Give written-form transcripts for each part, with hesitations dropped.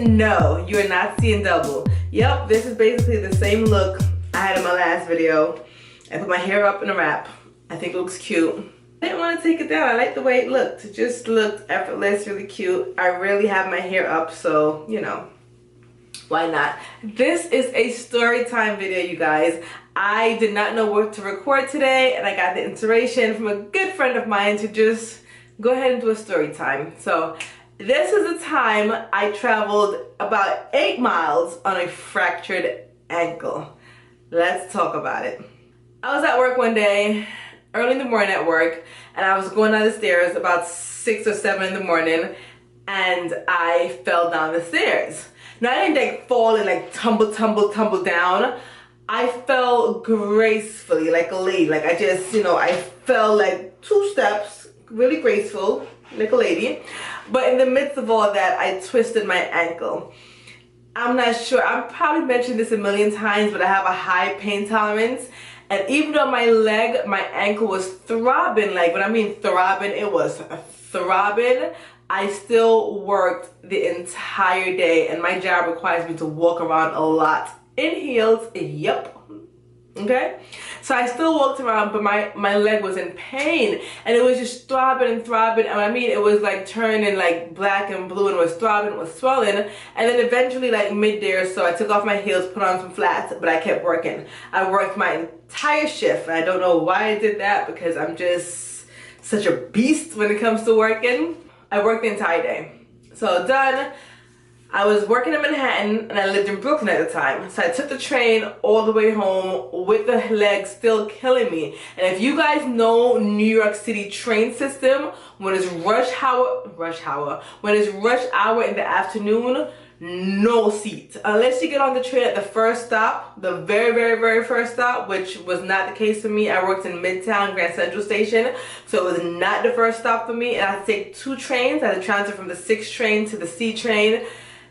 No, you're not seeing double. Yep, this is basically the same look I had in my last video. I put my hair up in a wrap. I think it looks cute. I didn't want to take it down. I like the way it looked. It just looked effortless, really cute. I rarely have my hair up, so, you know, why not? This is a story time video, you guys. I did not know what to record today, and I got the inspiration from a good friend of mine to just go ahead and do a story time. So this is the time I traveled about 8 miles on a fractured ankle. Let's talk about it. I was at work one day, early in the morning at work, and I was going down the stairs about 6 or 7 in the morning, and I fell down the stairs. Now I didn't like fall and like tumble down. I fell gracefully like a lady. Like I just, you know, I fell like 2 steps, really graceful, like a lady. But in the midst of all that, I twisted my ankle. I'm not sure, I've probably mentioned this a million times, but I have a high pain tolerance. And even though my leg, my ankle was throbbing, like when I mean throbbing, it was throbbing, I still worked the entire day, and my job requires me to walk around a lot in heels. Yep. Okay, so I still walked around, but my leg was in pain, and it was just throbbing and throbbing. And I mean, it was like turning like black and blue, and it was throbbing, it was swelling. And then eventually, like mid-there, so I took off my heels, put on some flats, but I kept working. I worked my entire shift, and I don't know why I did that, because I'm just such a beast when it comes to working. I worked the entire day. So done. I was working in Manhattan, and I lived in Brooklyn at the time. So I took the train all the way home with the leg still killing me. And if you guys know New York City train system, when it's rush hour in the afternoon, no seat. Unless you get on the train at the first stop, the very first stop, which was not the case for me. I worked in Midtown Grand Central Station, so it was not the first stop for me. And I had to take 2 trains. I had to transfer from the 6 train to the C train.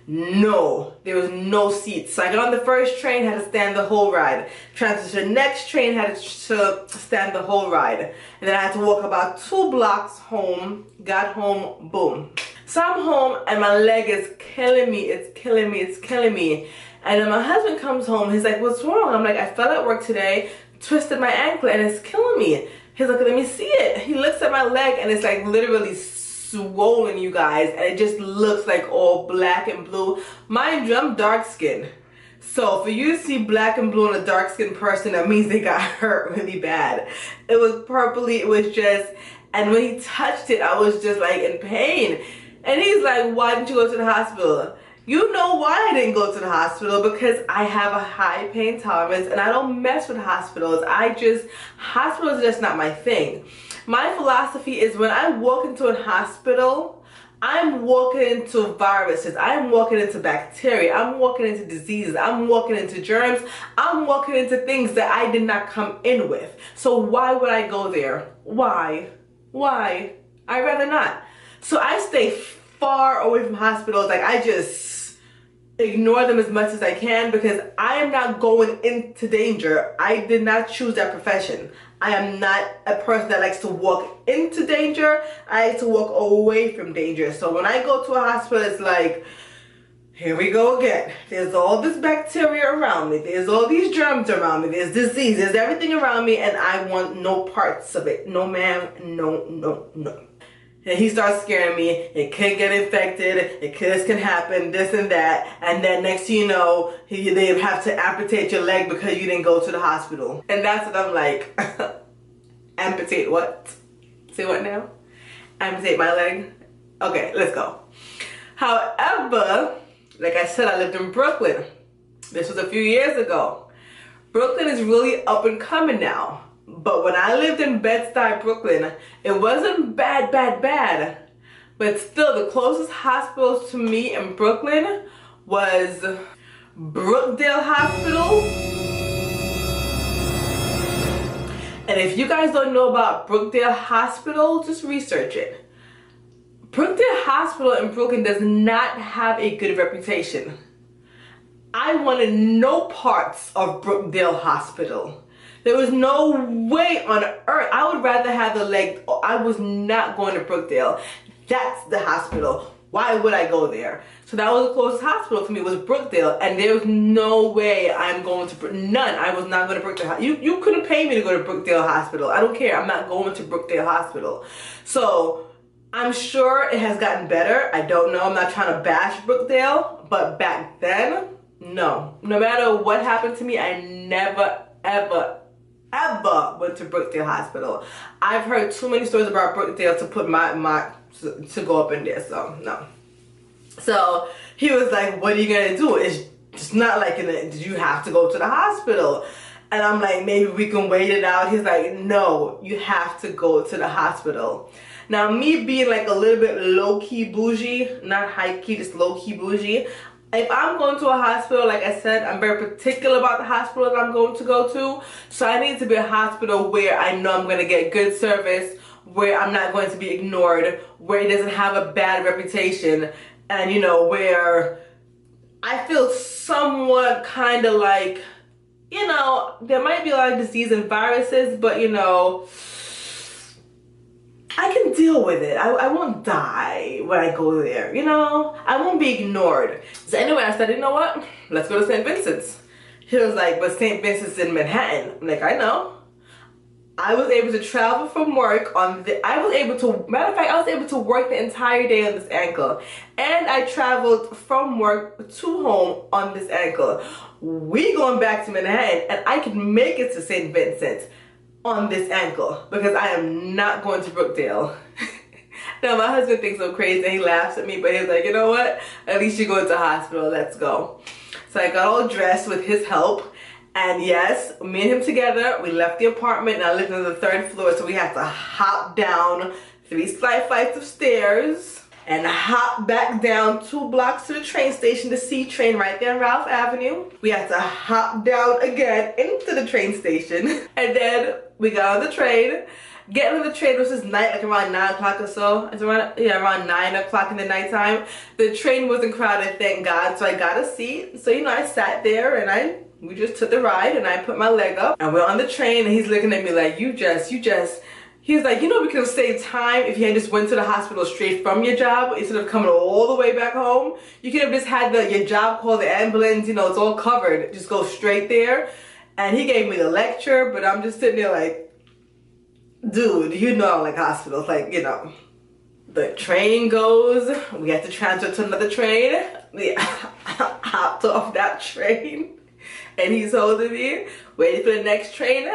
No, there was no seats. So I got on the first train, had to stand the whole ride. Transferred to the next train, had to stand the whole ride. And then I had to walk about 2 blocks home. Got home, boom. So I'm home, and my leg is killing me. It's killing me. It's killing me. And then my husband comes home. He's like, "What's wrong?" I'm like, "I fell at work today, twisted my ankle, and it's killing me." He's like, "Let me see it." He looks at my leg, and it's like literally swollen, you guys, and it just looks like all black and blue. Mind you, I'm dark skinned, so for you to see black and blue in a dark skinned person, that means they got hurt really bad. It was purpley, it was just, and when he touched it, I was just like in pain. And he's like, "Why didn't you go to the hospital?" You know why I didn't go to the hospital? Because I have a high pain tolerance, and I don't mess with hospitals. Hospitals are just not my thing. My philosophy is when I walk into a hospital, I'm walking into viruses, I'm walking into bacteria, I'm walking into diseases, I'm walking into germs, I'm walking into things that I did not come in with. So why would I go there? Why? I'd rather not. So I stay far away from hospitals. Like I just ignore them as much as I can, because I am not going into danger. I did not choose that profession. I am not a person that likes to walk into danger. I like to walk away from danger. So when I go to a hospital, it's like, here we go again. There's all this bacteria around me. There's all these germs around me. There's disease. There's everything around me, and I want no parts of it. No, ma'am. No. And he starts scaring me. It can get infected. This can happen, this and that. And then next thing you know, they have to amputate your leg because you didn't go to the hospital. And that's what I'm like. Amputate what? Say what now? Amputate my leg? Okay, let's go. However, like I said, I lived in Brooklyn. This was a few years ago. Brooklyn is really up and coming now. But when I lived in Bed-Stuy, Brooklyn, it wasn't bad. But still, the closest hospitals to me in Brooklyn was Brookdale Hospital. And if you guys don't know about Brookdale Hospital, just research it. Brookdale Hospital in Brooklyn does not have a good reputation. I wanted no parts of Brookdale Hospital. There was no way on earth. I would rather have the leg. I was not going to Brookdale. That's the hospital. why would I go there? So that was the closest hospital for me, was Brookdale, and there was no way I'm going to, none. I was not going to Brookdale. You couldn't pay me to go to Brookdale Hospital. I don't care. I'm not going to Brookdale Hospital. So I'm sure it has gotten better. I don't know. I'm not trying to bash Brookdale, but back then, no. No matter what happened to me, I never, ever went to Brookdale Hospital. I've heard too many stories about Brookdale to put to go up in there, so no. So he was like, what are you gonna do? It's just not like, did you have to go to the hospital? And I'm like, maybe we can wait it out. He's like, no, you have to go to the hospital. Now, me being like a little bit low-key bougie, not high-key, just low-key bougie, if I'm going to a hospital, like I said, I'm very particular about the hospital that I'm going to go to. So I need to be a hospital where I know I'm going to get good service, where I'm not going to be ignored, where it doesn't have a bad reputation, and you know, where I feel somewhat kind of like, you know, there might be a lot of disease and viruses, but you know, I can deal with it. I won't die when I go there, you know? I won't be ignored. So anyway, I said, you know what? Let's go to St. Vincent's. He was like, but St. Vincent's in Manhattan. I'm like, I know. I was able to travel from work matter of fact, I was able to work the entire day on this ankle. And I traveled from work to home on this ankle. We going back to Manhattan, and I can make it to St. Vincent's on this ankle because I am not going to Brookdale. Now my husband thinks I'm crazy and he laughs at me, but he's like, you know what? At least you go to the hospital, let's go. So I got all dressed with his help, and yes, me and him together, we left the apartment and I lived on the 3rd floor, so we had to hop down 3 flights of stairs and hop back down 2 blocks to the train station, the C train right there on Ralph Avenue. We had to hop down again into the train station, and then we got on the train. Getting on the train was this night, like around 9 o'clock or so. It's around 9 o'clock in the nighttime. The train wasn't crowded, thank God, so I got a seat. So, you know, I sat there and we just took the ride, and I put my leg up and we're on the train, and he's looking at me like, he was like, you know, we could have saved time if you had just went to the hospital straight from your job instead of coming all the way back home. You could have just had your job call the ambulance, you know, it's all covered. Just go straight there. And he gave me the lecture, but I'm just sitting there like, dude, you know I don't like hospitals. Like, you know, the train goes, we had to transfer to another train. We hopped off that train, and he's holding me, waiting for the next train.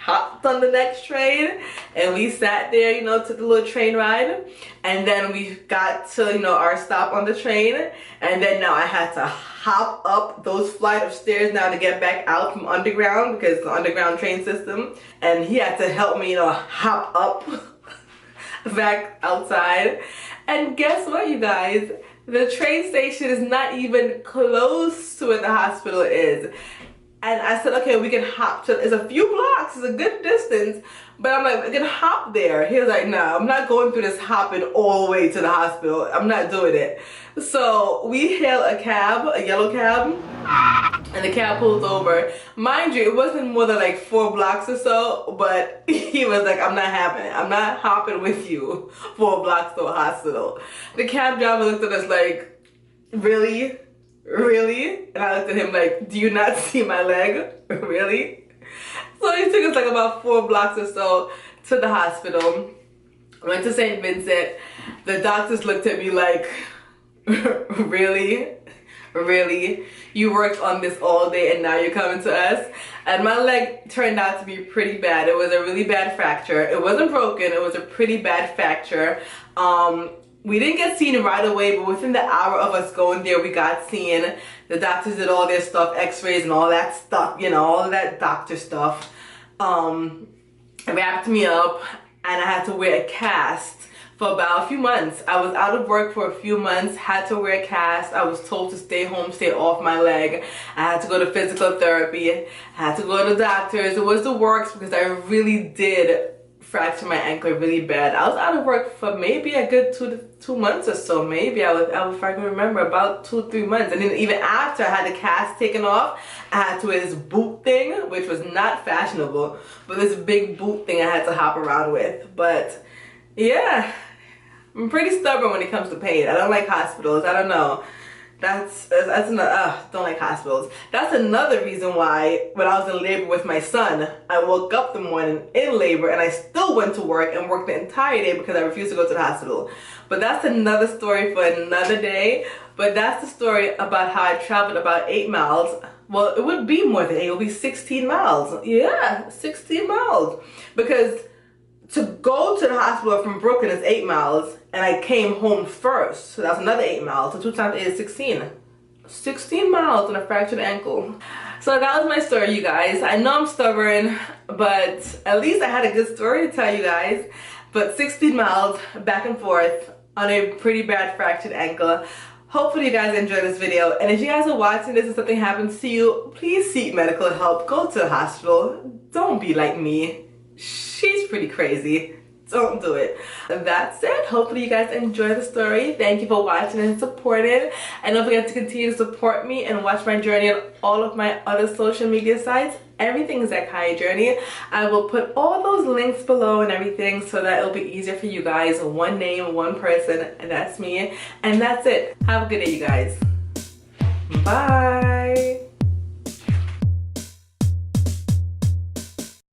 Hopped on the next train, and we sat there, you know, took the little train ride, and then we got to, you know, our stop on the train, and then now I had to hop up those flight of stairs now to get back out from underground, because the underground train system, and he had to help me, you know, hop up back outside. And guess what, you guys? The train station is not even close to where the hospital is. And I said, okay, we can hop to, it's a few blocks, it's a good distance, but I'm like, we can hop there. He was like, no, I'm not going through this hopping all the way to the hospital. I'm not doing it. So we hailed a cab, a yellow cab, and the cab pulls over. Mind you, it wasn't more than like 4 blocks or so, but he was like, I'm not hopping with you 4 blocks to a hospital. The cab driver looked at us like, really? Really? And I looked at him like, do you not see my leg? Really? So he took us like about 4 blocks or so to the hospital. Went to St. Vincent. The doctors looked at me like, really? Really? You worked on this all day and now you're coming to us? And my leg turned out to be pretty bad. It was a really bad fracture. It wasn't broken, it was a pretty bad fracture. We didn't get seen right away, but within the hour of us going there, we got seen. The doctors did all their stuff, x-rays and all that stuff, you know, all of that doctor stuff. Wrapped me up, and I had to wear a cast for about a few months. I was out of work for a few months, had to wear a cast. I was told to stay home, stay off my leg. I had to go to physical therapy. I had to go to the doctors. It was the works because I really did fracture my ankle really bad. I was out of work for maybe a good 2 months or so. Maybe if I can remember, about 2-3 months. And then even after I had the cast taken off, I had to wear this boot thing, which was not fashionable, but this big boot thing I had to hop around with. But yeah, I'm pretty stubborn when it comes to pain. I don't like hospitals. I don't know. That's another, don't like hospitals. That's another reason why when I was in labor with my son, I woke up the morning in labor and I still went to work and worked the entire day because I refused to go to the hospital. But that's another story for another day. But that's the story about how I traveled about 8 miles. Well, it would be more than 8, it would be 16 miles. Yeah, 16 miles. Because to go to the hospital from Brooklyn is 8 miles, and I came home first, so that's another 8 miles. So 2 times 8 is 16. 16 miles and a fractured ankle. So that was my story, you guys. I know I'm stubborn, but at least I had a good story to tell you guys. But 16 miles back and forth on a pretty bad fractured ankle. Hopefully you guys enjoyed this video, and if you guys are watching this and something happens to you, please seek medical help. Go to the hospital. Don't be like me. She's pretty crazy. Don't do it. That's it. Hopefully you guys enjoy the story. Thank you for watching and supporting. And don't forget to continue to support me and watch my journey on all of my other social media sites. Everything is at Kayajourney. I will put all those links below and everything so that it'll be easier for you guys. One name, one person, and that's me. And that's it. Have a good day, you guys. Bye.